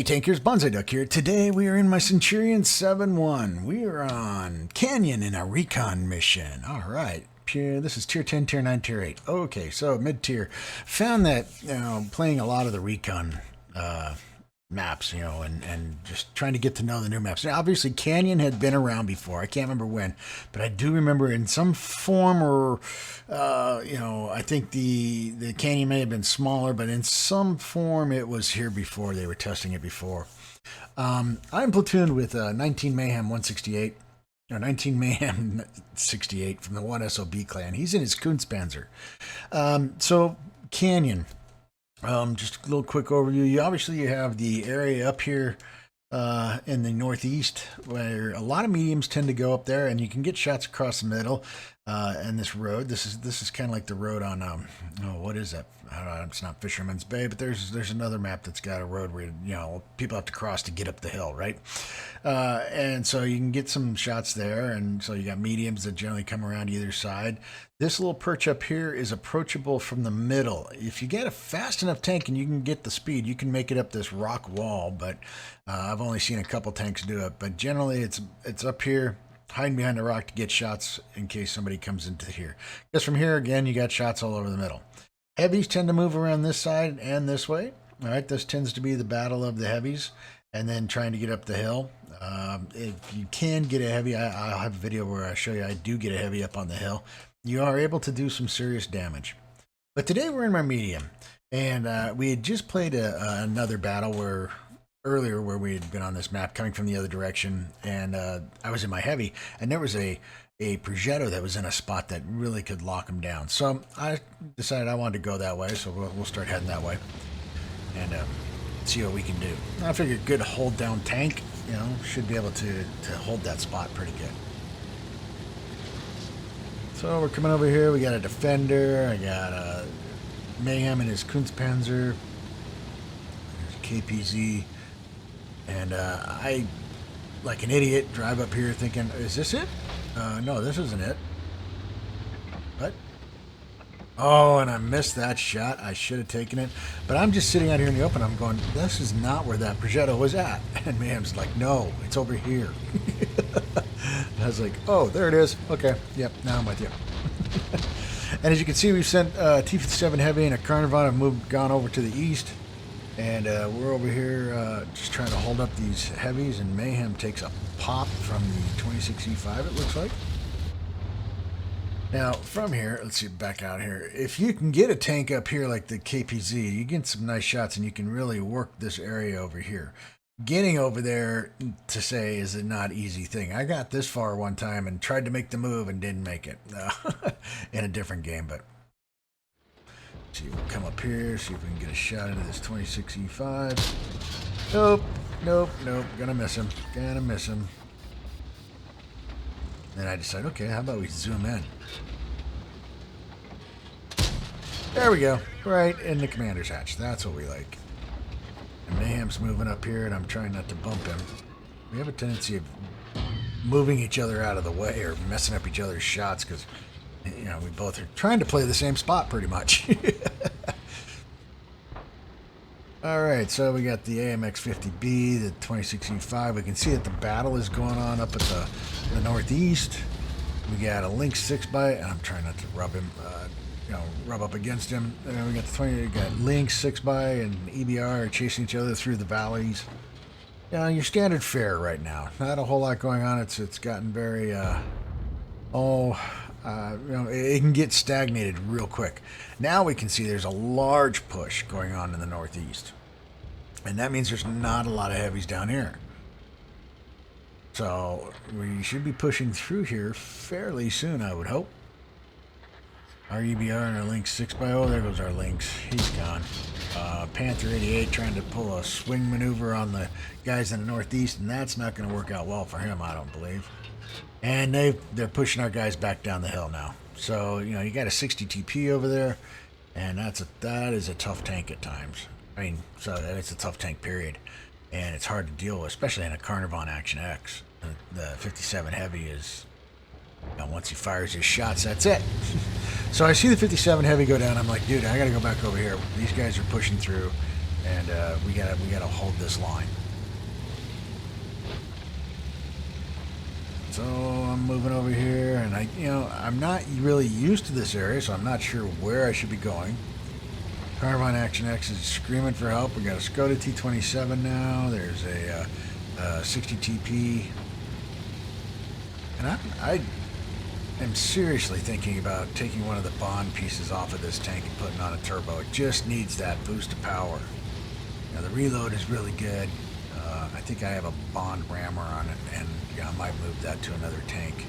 Tankers, Bonsai Duck here. Today we are in my Centurion 7-1. We are on Canyon in a recon mission. Alright, this is Tier 10, Tier 9, Tier 8. Okay, so mid-tier. Found that, playing a lot of the recon maps, and just trying to get to know the new maps. Now, obviously, Canyon had been around before. I can't remember when, but I do remember in some form or, I think the Canyon may have been smaller, but in some form it was here before. They were testing it before. I'm platooned with 19 Mayhem 168, or 19 Mayhem 68 from the 1 SOB clan. He's in his Kunstpanzer. So, Canyon. Just a little quick overview. You have the area up here in the northeast where a lot of mediums tend to go up there, and you can get shots across the middle. And this road, this is kind of like the road on what is that? I don't know, it's not Fisherman's Bay, but there's another map that's got a road where people have to cross to get up the hill, right? And so you can get some shots there, and so you got mediums that generally come around either side. This little perch up here is approachable from the middle. If you get a fast enough tank and you can get the speed, you can make it up this rock wall, but I've only seen a couple tanks do it. But generally it's up here, hiding behind the rock to get shots in case somebody comes into here. Because from here, again, you got shots all over the middle. Heavies tend to move around this side and this way. All right, this tends to be the battle of the heavies, and then trying to get up the hill. If you can get a heavy, I'll have a video where I show you I do get a heavy up on the hill. You are able to do some serious damage. But today we're in my medium, and we had just played another battle earlier where we had been on this map coming from the other direction, and I was in my heavy, and there was a Progetto that was in a spot that really could lock him down. So I decided I wanted to go that way, so we'll start heading that way and see what we can do. I figured good hold down tank, should be able to hold that spot pretty good. So we're coming over here. We got a Defender. I got a Mayhem in his Kunstpanzer. There's a KPZ. And I, like an idiot, drive up here thinking, is this it? No, this isn't it. What? Oh, and I missed that shot. I should have taken it. But I'm just sitting out here in the open. I'm going, this is not where that Progetto was at. And Mayhem's like, no, it's over here. I was like, oh, there it is. Okay, yep, now I'm with you. And as you can see, we've sent T-57 Heavy and a Carnivon have gone over to the east. And we're over here just trying to hold up these heavies, and Mayhem takes a pop from the 26E5, it looks like. Now, from here, let's see, back out here. If you can get a tank up here like the KPZ, you get some nice shots, and you can really work this area over here. Getting over there, to say, is a not easy thing. I got this far one time and tried to make the move and didn't make it in a different game, but see, we'll come up here, see if we can get a shot into this 26E5. Nope. Gonna miss him. Then I decide, okay, how about we zoom in? There we go. Right in the commander's hatch. That's what we like. And Mayhem's moving up here, and I'm trying not to bump him. We have a tendency of moving each other out of the way or messing up each other's shots because, we both are trying to play the same spot pretty much. All right, so we got the AMX-50B, the 26E5. We can see that the battle is going on up at the northeast. We got a Lynx 6x, and I'm trying not to rub him, rub up against him. And then we got Lynx 6x and EBR chasing each other through the valleys. Your standard fare right now. Not a whole lot going on. It's gotten very, it can get stagnated real quick. Now we can see there's a large push going on in the northeast. And that means there's not a lot of heavies down here. So we should be pushing through here fairly soon, I would hope. Our EBR and our Lynx 6x. Oh, there goes our Lynx. He's gone. Panther 88 trying to pull a swing maneuver on the guys in the northeast, and that's not going to work out well for him, I don't believe. And they're pushing our guys back down the hill now. So, you got a 60 TP over there, and that is a tough tank at times. I mean, so it's a tough tank, period. And it's hard to deal with, especially in a Carnivon Action X. The 57 Heavy is, once he fires his shots, that's it. So I see the 57 Heavy go down. I'm like, dude, I got to go back over here. These guys are pushing through. and we gotta hold this line. So I'm moving over here, and I'm not really used to this area, so I'm not sure where I should be going. Caravan Action X is screaming for help. We got a Skoda T27 now. There's a 60 TP, and I am seriously thinking about taking one of the Bond pieces off of this tank and putting on a turbo. It just needs that boost of power. Now the reload is really good. I think I have a Bond rammer on it, and I might move that to another tank.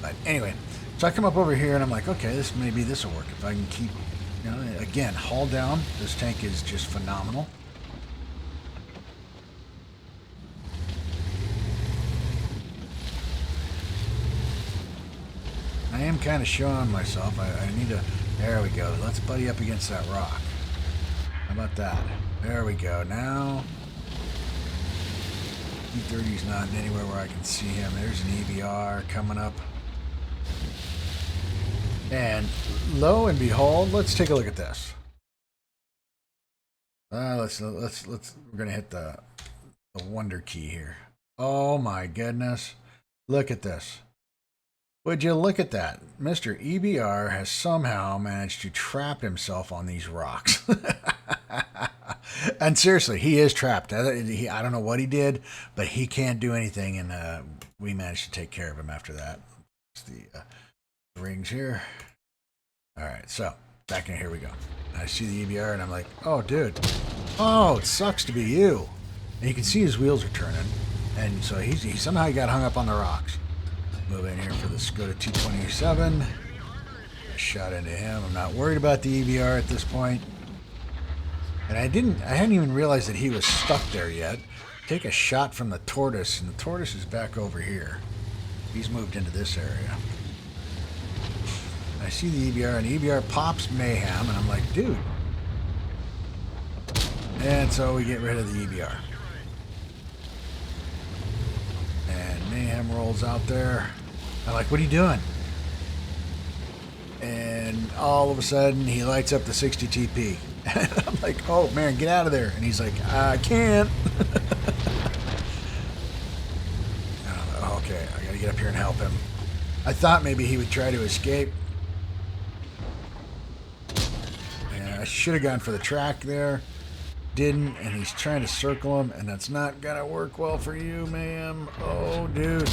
But anyway, so I come up over here and I'm like, okay, maybe this will work if I can keep, again, haul down. This tank is just phenomenal. I am kind of showing myself. I need to. There we go. Let's buddy up against that rock. How about that? There we go. Now. E30's not anywhere where I can see him. There's an EBR coming up. And lo and behold, let's take a look at this. We're gonna hit the wonder key here. Oh my goodness. Look at this. Would you look at that? Mr. EBR has somehow managed to trap himself on these rocks. And seriously, he is trapped. I don't know what he did, but he can't do anything, and we managed to take care of him after that. It's the rings here. All right, so back in here we go. I see the EBR, and I'm like, oh, dude. Oh, it sucks to be you. And you can see his wheels are turning, and so he somehow got hung up on the rocks. Move in here for the Skoda 227. I shot into him. I'm not worried about the EBR at this point. And I hadn't even realized that he was stuck there yet. Take a shot from the tortoise, and the tortoise is back over here. He's moved into this area. I see the EBR, and EBR pops Mayhem, and I'm like, dude. And so we get rid of the EBR. And Mayhem rolls out there. I'm like, what are you doing? And all of a sudden, he lights up the 60 TP. And I'm like, oh man, get out of there. And he's like, I can't. Okay, I gotta get up here and help him. I thought maybe he would try to escape. And I should have gone for the track there. Didn't, and he's trying to circle him, and that's not gonna work well for you, ma'am. Oh, dude.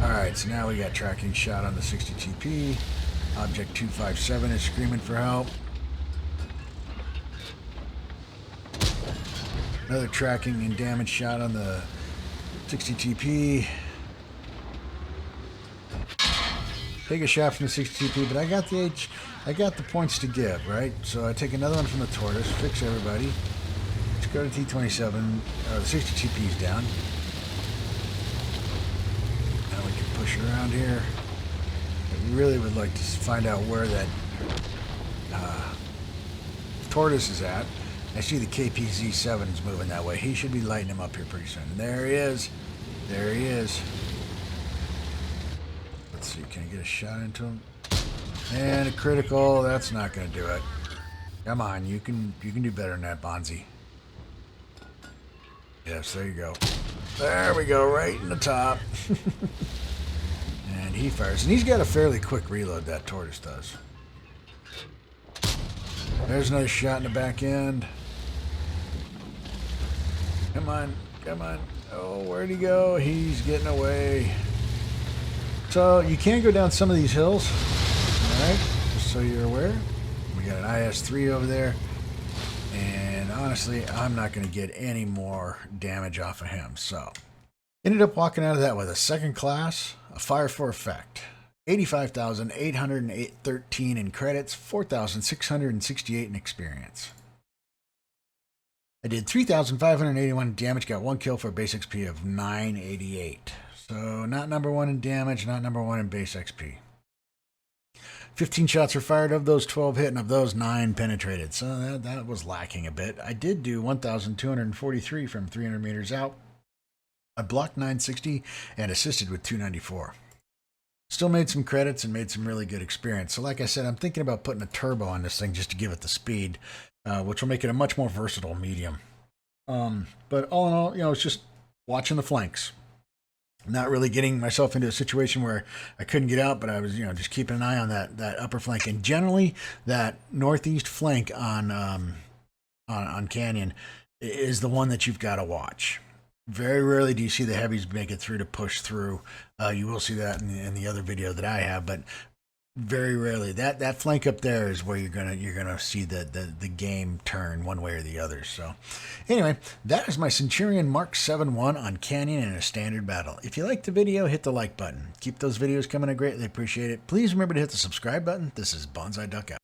Alright, so now we got tracking shot on the 60 TP. Object 257 is screaming for help. Another tracking and damage shot on the 60 TP. Take a shot from the 60 TP, but I got the points to give, right? So I take another one from the tortoise, fix everybody. Let's go to T27. The 60 TP is down. Now we can push around here. I really would like to find out where that tortoise is at. I see the KPZ7 is moving that way. He should be lighting him up here pretty soon. And there he is. There he is. Let's see. Can I get a shot into him? And a critical. That's not going to do it. Come on. You can do better than that, Bonzi. Yes, there you go. There we go. Right in the top. And he fires. And he's got a fairly quick reload, that tortoise does. There's another shot in the back end. Come on, come on. Oh, where'd he go? He's getting away. So you can go down some of these hills. Alright, just so you're aware. We got an IS-3 over there. And honestly, I'm not going to get any more damage off of him. So, ended up walking out of that with a second class, a fire for effect. 85,813 in credits, 4,668 in experience. I did 3,581 damage, got 1 kill for a base XP of 988. So not number 1 in damage, not number 1 in base XP. 15 shots were fired, of those 12 hit, and of those 9 penetrated. So that was lacking a bit. I did do 1,243 from 300 meters out. I blocked 960 and assisted with 294. Still made some credits and made some really good experience. So like I said, I'm thinking about putting a turbo on this thing just to give it the speed. which will make it a much more versatile medium. But all in all, it's just watching the flanks. Not really getting myself into a situation where I couldn't get out, but I was, just keeping an eye on that upper flank. And generally, that northeast flank on Canyon is the one that you've got to watch. Very rarely do you see the heavies make it through to push through. You will see that in the other video that I have, but very rarely. That flank up there is where you're gonna see the game turn one way or the other. So anyway, that is my Centurion Mark 7.1 on Canyon in a standard battle. If you liked the video, hit the like button. Keep those videos coming. I greatly appreciate it. Please remember to hit the subscribe button. This is Bonsai Duck out.